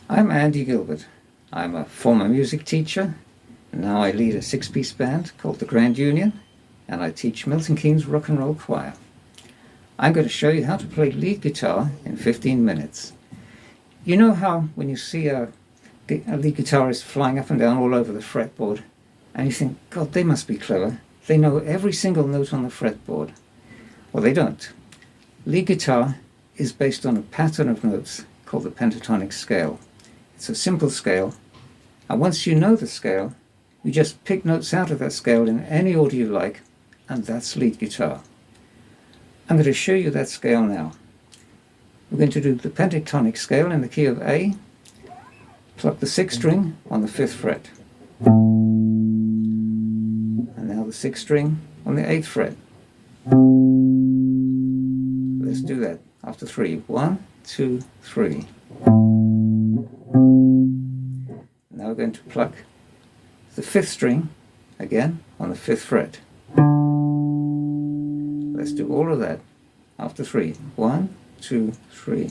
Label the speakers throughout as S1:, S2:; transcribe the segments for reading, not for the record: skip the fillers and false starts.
S1: I'm Andy Gilbert. I'm a former music teacher, and now I lead a six-piece band called the Grand Union, and I teach Milton Keynes Rock and Roll Choir. I'm going to show you how to play lead guitar in 15 minutes. You know how when you see a lead guitarist flying up and down all over the fretboard, and you think, God, they must be clever. They know every single note on the fretboard. Well, they don't. Lead guitar is based on a pattern of notes called the pentatonic scale. It's a simple scale, and once you know the scale, you just pick notes out of that scale in any order you like, and that's lead guitar. I'm going to show you that scale now. We're going to do the pentatonic scale in the key of A, pluck the 6th string on the 5th fret, and now the 6th string on the 8th fret. Let's do that after 3. 1, 2, 3. Now we're going to pluck the 5th string again on the 5th fret. Let's do all of that after 3. 1, 2, 3.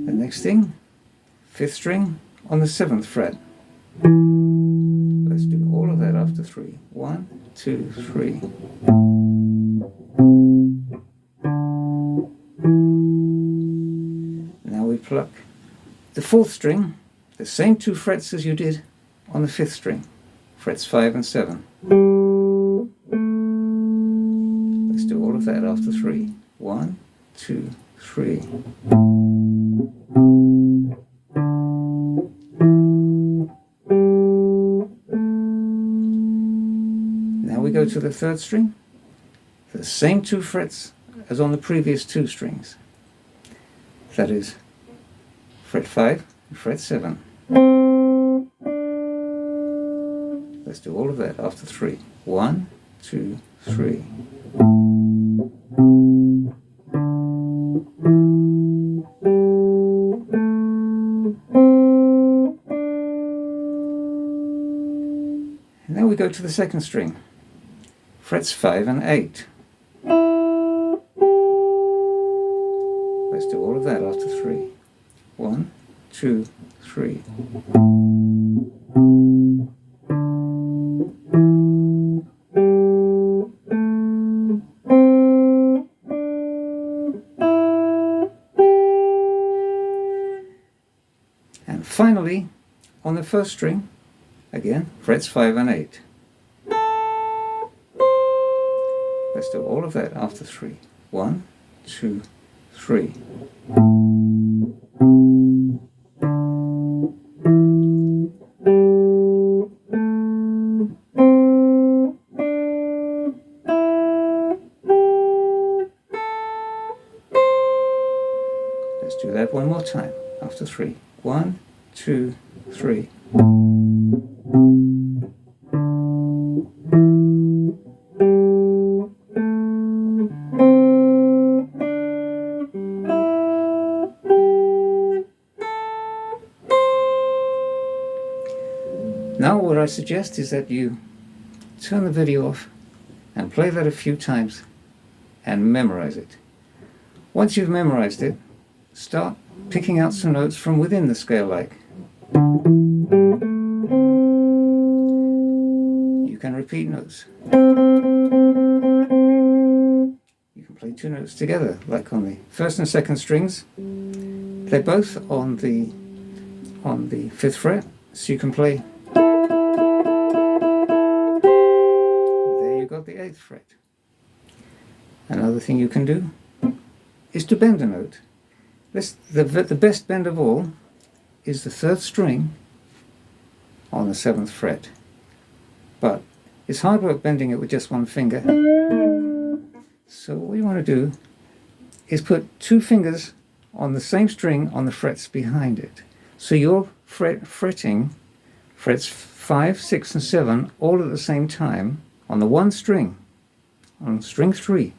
S1: The next thing, 5th string on the 7th fret. Let's do all of that after 3. 1, 2, 3. Now we pluck the 4th string, the same 2 frets as you did on the 5th string, frets 5 and 7. Let's do all of that after 3. 1, 2, 3. Now we go to the 3rd string, the same 2 frets as on the previous 2 strings. That is fret 5 and fret 7. Let's do all of that after 3. 1, 2, 3. And now we go to the 2nd string, frets 5 and 8. Let's do all of that after 3. 1, 2, 3. And finally, on the 1st string, again, frets 5 and 8. Let's do all of that after 3. 1, 2, 3. Let's do that one more time after 3. 1, 2, 3. Now what I suggest is that you turn the video off and play that a few times and memorize it. Once you've memorized it, start picking out some notes from within the scale, like you can repeat notes. You can play 2 notes together, like on the 1st and 2nd strings. They're both on the 5th fret, so you can play. There you got the 8th fret. Another thing you can do is to bend a note. The best bend of all is the 3rd string on the 7th fret, but it's hard work bending it with just one finger. So what you want to do is put 2 fingers on the same string on the frets behind it. So you're fretting frets 5, 6 and 7 all at the same time on the one string, on string 3,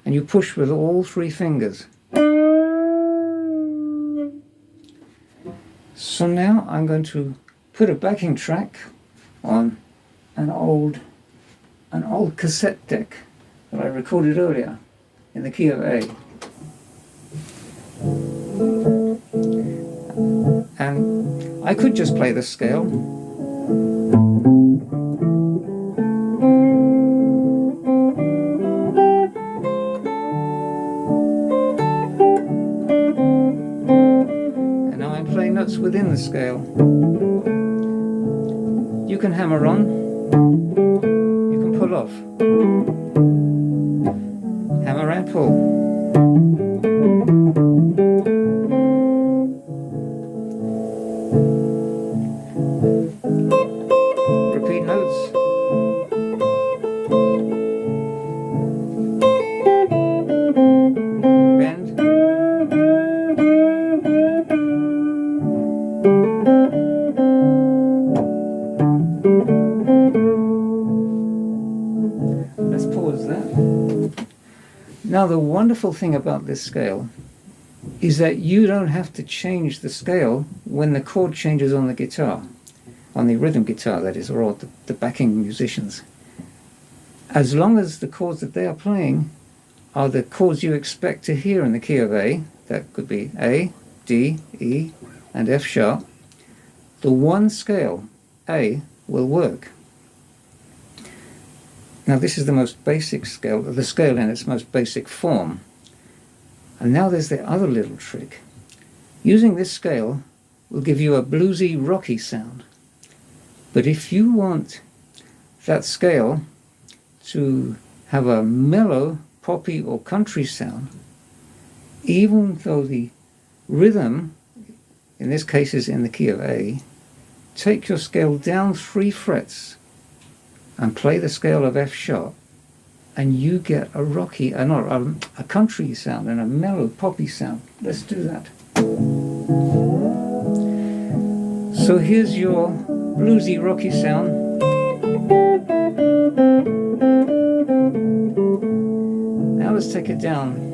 S1: and you push with all 3 fingers. So now I'm going to put a backing track on an old cassette deck that I recorded earlier in the key of A. And I could just play the scale. And now I'm playing notes within the scale. You can hammer on, you can pull off. Hammer and pull. Repeat notes. Bend. Let's pause that. Now the wonderful thing about this scale is that you don't have to change the scale when the chord changes on the guitar, on the rhythm guitar that is, or the backing musicians. As long as the chords that they are playing are the chords you expect to hear in the key of A, that could be A, D, E, and F sharp, the one scale, A, will work. Now this is the most basic scale, the scale in its most basic form. And now there's the other little trick. Using this scale will give you a bluesy, rocky sound. But if you want that scale to have a mellow, poppy or country sound, even though the rhythm, in this case is in the key of A, take your scale down 3 frets and play the scale of F sharp, and you get a rocky, a country sound and a mellow, poppy sound. Let's do that. So here's your bluesy, rocky sound. Now let's take it down.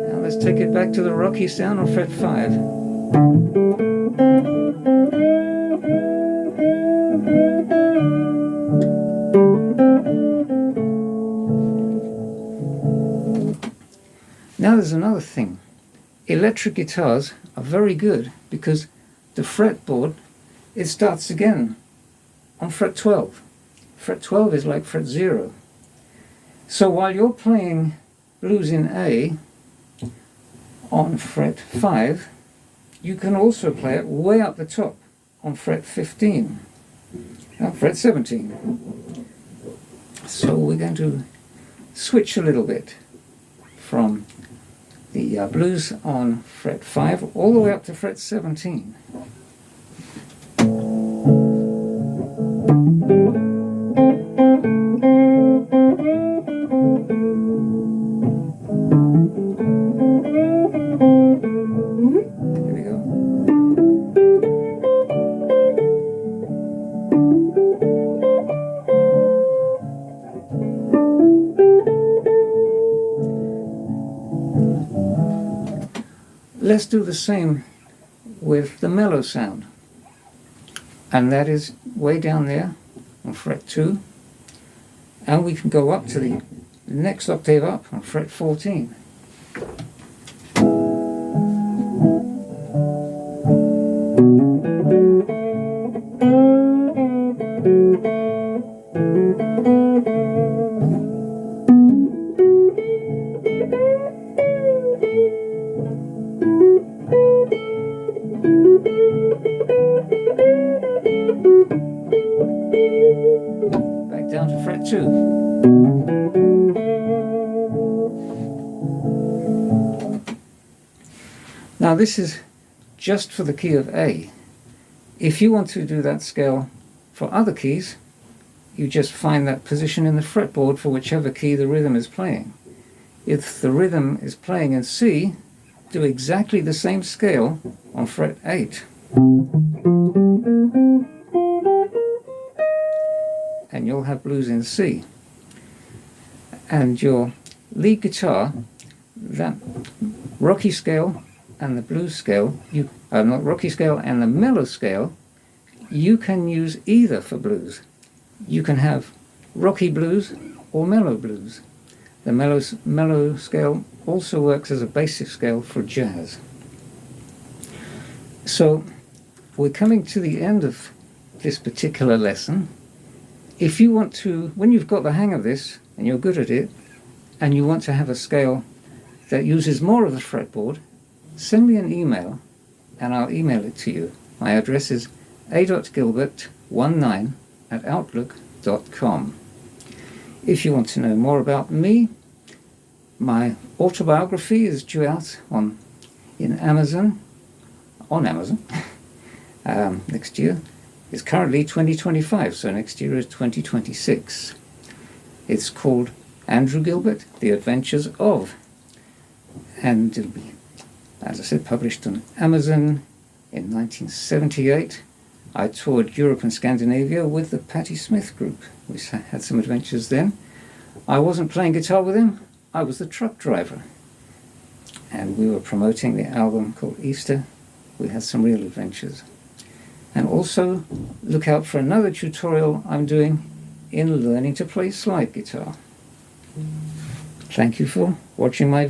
S1: Now let's take it back to the rocky sound on fret 5. Now there's another thing. Electric guitars are very good because the fretboard, it starts again on fret 12. Fret 12 is like fret 0. So while you're playing blues in A on fret 5, you can also play it way up the top on fret 15, fret 17. So we're going to switch a little bit from the blues on fret 5 all the way up to fret 17. Here we go. Let's do the same with the mellow sound, and that is way down there on fret 2, and we can go up to the next octave up on fret 14. Back down to fret 2. Now this is just for the key of A. If you want to do that scale for other keys, you just find that position in the fretboard for whichever key the rhythm is playing. If the rhythm is playing in C, do exactly the same scale on fret 8. And you'll have blues in C. And your lead guitar, that rocky scale and the blues scale, not rocky scale and the mellow scale, you can use either for blues. You can have rocky blues or mellow blues. The mellow scale also works as a basic scale for jazz. So we're coming to the end of this particular lesson. If you want to, when you've got the hang of this and you're good at it, and you want to have a scale that uses more of the fretboard, send me an email and I'll email it to you. My address is a.gilbert19@outlook.com. If you want to know more about me, my autobiography is due out on Amazon next year. It's currently 2025, so next year is 2026. It's called Andrew Gilbert, The Adventures of, and it'll be, as I said, published on Amazon in 1978. I toured Europe and Scandinavia with the Patti Smith group. We had some adventures then. I wasn't playing guitar with him, I was the truck driver. And we were promoting the album called Easter. We had some real adventures. And also look out for another tutorial I'm doing in learning to play slide guitar. Thank you for watching my